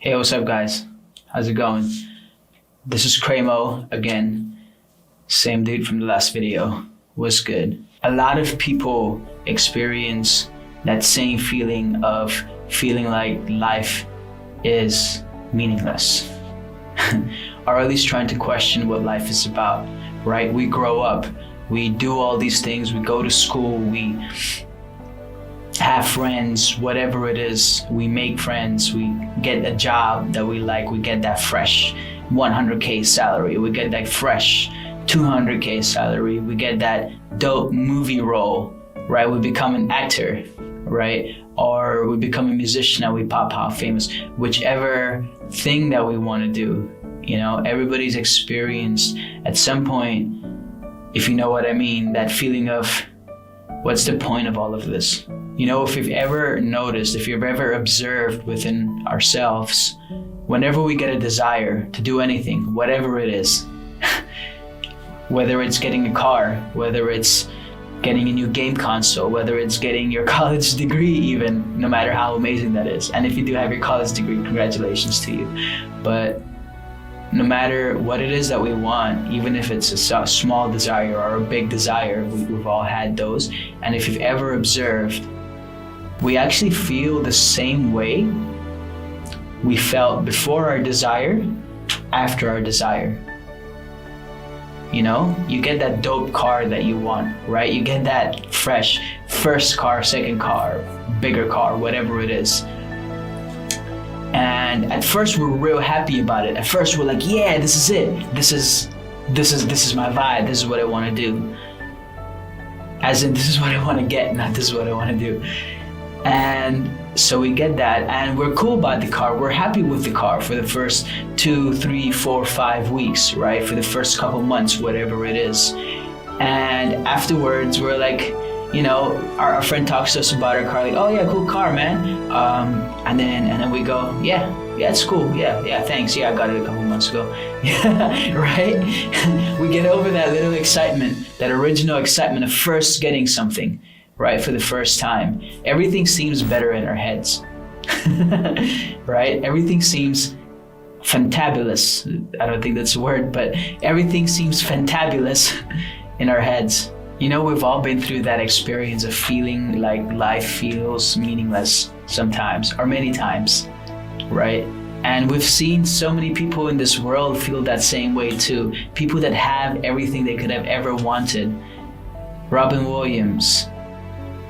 Hey, what's up, guys? How's it going? This is Cramo again. Same dude from the last video. What's good? A lot of people experience that same feeling of feeling like life is meaningless. Or at least trying to question what life is about, right? We grow up, we do all these things, we go to school, we have friends, whatever it is, we make friends, we get a job that we like, we get that fresh 100K salary, we get that fresh 200K salary, we get that dope movie role, right? We become an actor, right? Or we become a musician and we pop out famous, whichever thing that we want to do. You know, everybody's experienced at some point, if you know what I mean, that feeling of what's the point of all of this? You know, if you've ever noticed, if you've ever observed within ourselves, whenever we get a desire to do anything, whatever it is, whether it's getting a car, whether it's getting a new game console, whether it's getting your college degree even, no matter how amazing that is. And if you do have your college degree, congratulations to you. But no matter what it is that we want, even if it's a small desire or a big desire, we've all had those. And if you've ever observed, we actually feel the same way we felt before our desire, after our desire. You know, you get that dope car that you want, right? You get that fresh first car, second car, bigger car, whatever it is. And at first we're real happy about it. At first we're like, yeah, this is it. This is my vibe. This is what I want to do. As in, this is what I want to get, not this is what I want to do. And so we get that, and we're cool about the car. We're happy with the car for the first 2, 3, 4, 5 weeks, right? For the first couple months, whatever it is. And afterwards, we're like, you know, our friend talks to us about our car, like, oh yeah, cool car, man. And then we go, yeah, it's cool. Yeah, thanks. Yeah, I got it a couple months ago. Right? We get over that little excitement, that original excitement of first getting something, right? For the first time. Everything seems better in our heads, right? Everything seems fantabulous. I don't think that's a word, but everything seems fantabulous in our heads. You know, we've all been through that experience of feeling like life feels meaningless sometimes, or many times, right? And we've seen so many people in this world feel that same way too. People that have everything they could have ever wanted. Robin Williams,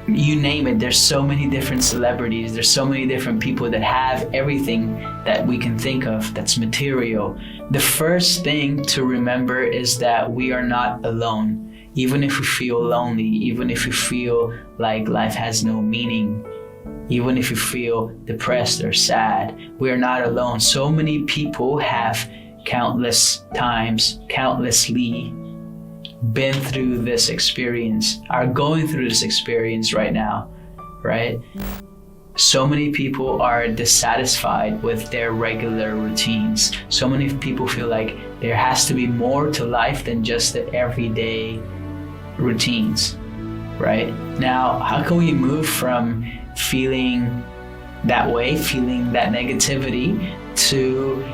you name it, there's so many different celebrities, there's so many different people that have everything that we can think of that's material. The first thing to remember is that we are not alone. Even if we feel lonely, even if we feel like life has no meaning, even if you feel depressed or sad, we are not alone. So many people have countless times, countlessly been through this experience, are going through this experience right now, right? So many people are dissatisfied with their regular routines. So many people feel like there has to be more to life than just the everyday routines, right? Now, how can we move from feeling that way, feeling that negativity, to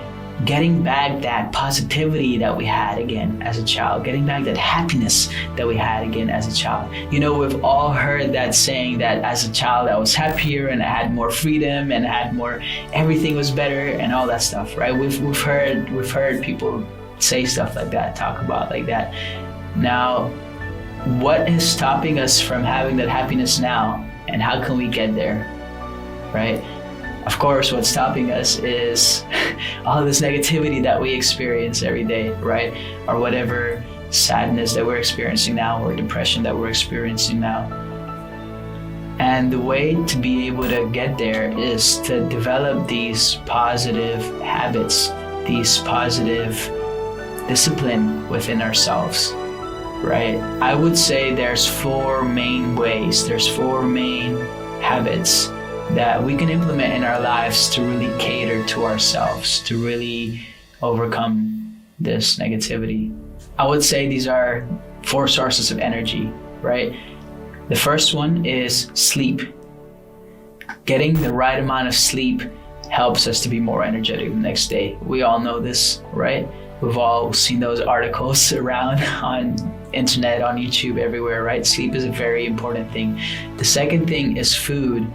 getting back that positivity that we had again as a child, getting back that happiness that we had again as a child? You know, we've all heard that saying that as a child I was happier and I had more freedom and I had more, everything was better and all that stuff, right? We've heard people say stuff like that, talk about like that. Now, what is stopping us from having that happiness now, and how can we get there, right? Of course, what's stopping us is all this negativity that we experience every day, right? Or whatever sadness that we're experiencing now, or depression that we're experiencing now. And the way to be able to get there is to develop these positive habits, these positive discipline within ourselves. Right? I would say there's 4 main ways, there's 4 main habits that we can implement in our lives to really cater to ourselves, to really overcome this negativity. I would say these are 4 sources of energy, right? The first one is sleep. Getting the right amount of sleep helps us to be more energetic the next day. We all know this, right? We've all seen those articles around on internet, on YouTube, everywhere, right? Sleep is a very important thing. The second thing is food.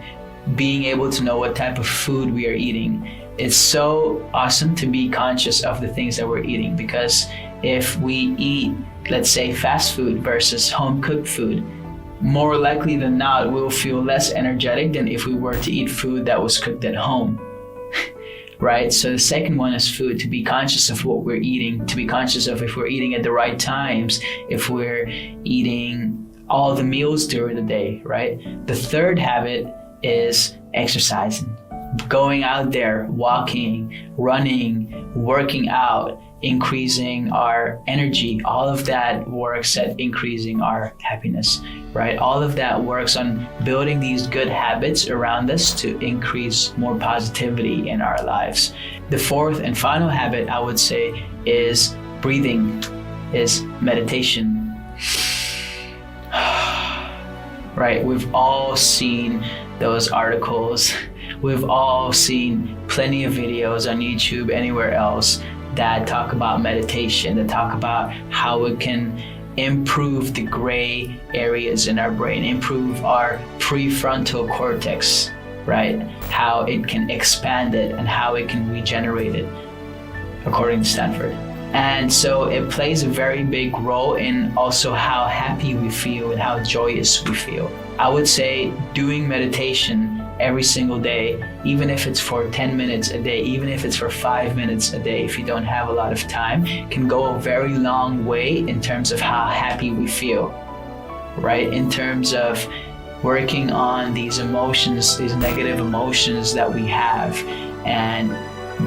Being able to know what type of food we are eating. It's so awesome to be conscious of the things that we're eating, because if we eat, let's say, fast food versus home cooked food, more likely than not, we'll feel less energetic than if we were to eat food that was cooked at home. Right? So the second one is food, to be conscious of what we're eating, to be conscious of if we're eating at the right times, if we're eating all the meals during the day, right? The third habit is exercising, going out there, walking, running, working out, increasing our energy. All of that works at increasing our happiness, right? All of that works on building these good habits around us to increase more positivity in our lives. The fourth and final habit, I would say, is breathing, is meditation. Right? We've all seen those articles. We've all seen plenty of videos on YouTube, anywhere else, that talk about meditation, that talk about how it can improve the gray areas in our brain, improve our prefrontal cortex, right? How it can expand it and how it can regenerate it, according to Stanford. And so it plays a very big role in also how happy we feel and how joyous we feel. I would say doing meditation every single day, even if it's for 10 minutes a day, even if it's for 5 minutes a day, if you don't have a lot of time, can go a very long way in terms of how happy we feel, right? In terms of working on these emotions, these negative emotions that we have, and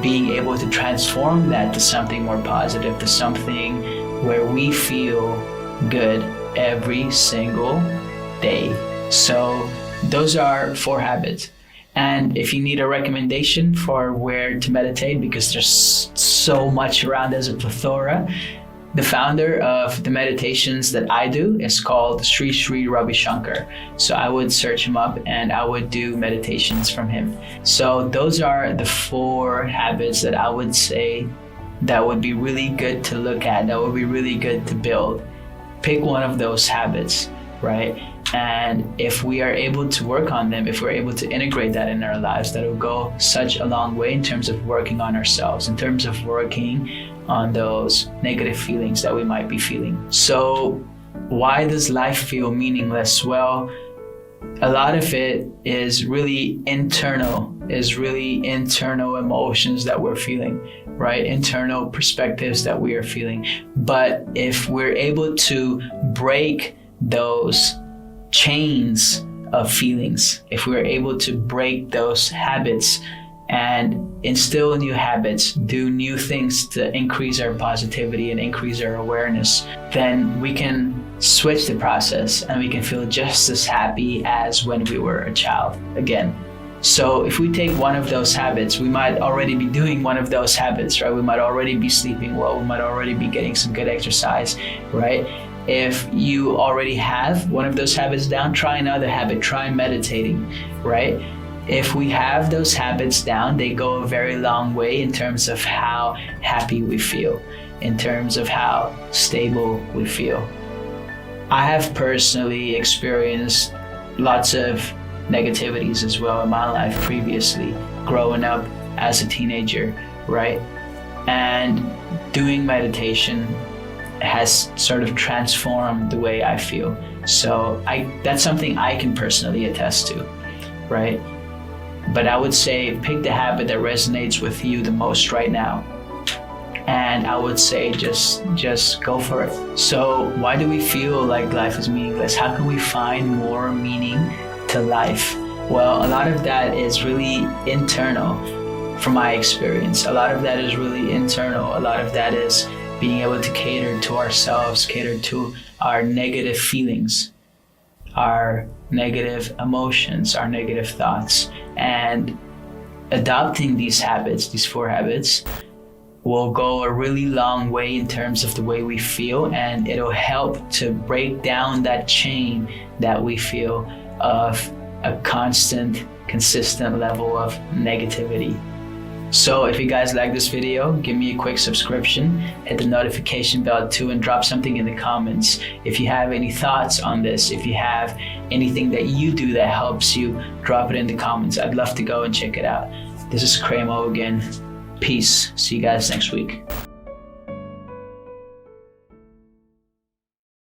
being able to transform that to something more positive, to something where we feel good every single day. So those are 4 habits. And if you need a recommendation for where to meditate, because there's so much around, there's a plethora, the founder of the meditations that I do is called Sri Sri Ravi Shankar. So I would search him up and I would do meditations from him. So those are the 4 habits that I would say that would be really good to look at, that would be really good to build. Pick one of those habits, right? And if we are able to work on them, if we're able to integrate that in our lives, that will go such a long way in terms of working on ourselves, in terms of working on those negative feelings that we might be feeling. So why does life feel meaningless? Well, a lot of it is really internal emotions that we're feeling, right? Internal perspectives that we are feeling. But if we're able to break those chains of feelings, if we're able to break those habits and instill new habits, do new things to increase our positivity and increase our awareness, then we can switch the process and we can feel just as happy as when we were a child again. So if we take one of those habits, we might already be doing one of those habits, right? We might already be sleeping well, we might already be getting some good exercise, right? If you already have one of those habits down, try another habit, try meditating, right? If we have those habits down, they go a very long way in terms of how happy we feel, in terms of how stable we feel. I have personally experienced lots of negativities as well in my life previously, growing up as a teenager, right? And doing meditation has sort of transformed the way I feel. So that's something I can personally attest to, right? But I would say pick the habit that resonates with you the most right now. And I would say just go for it. So why do we feel like life is meaningless? How can we find more meaning to life? Well, a lot of that is really internal from my experience. A lot of that is really internal. A lot of that is being able to cater to ourselves, cater to our negative feelings, our negative emotions, our negative thoughts. And adopting these habits, these 4 habits, will go a really long way in terms of the way we feel, and it'll help to break down that chain that we feel of a constant, consistent level of negativity. So if you guys like this video, give me a quick subscription, hit the notification bell too, and drop something in the comments. If you have any thoughts on this, if you have anything that you do that helps you, drop it in the comments. I'd love to go and check it out. This is Cremo again. Peace. See you guys next week.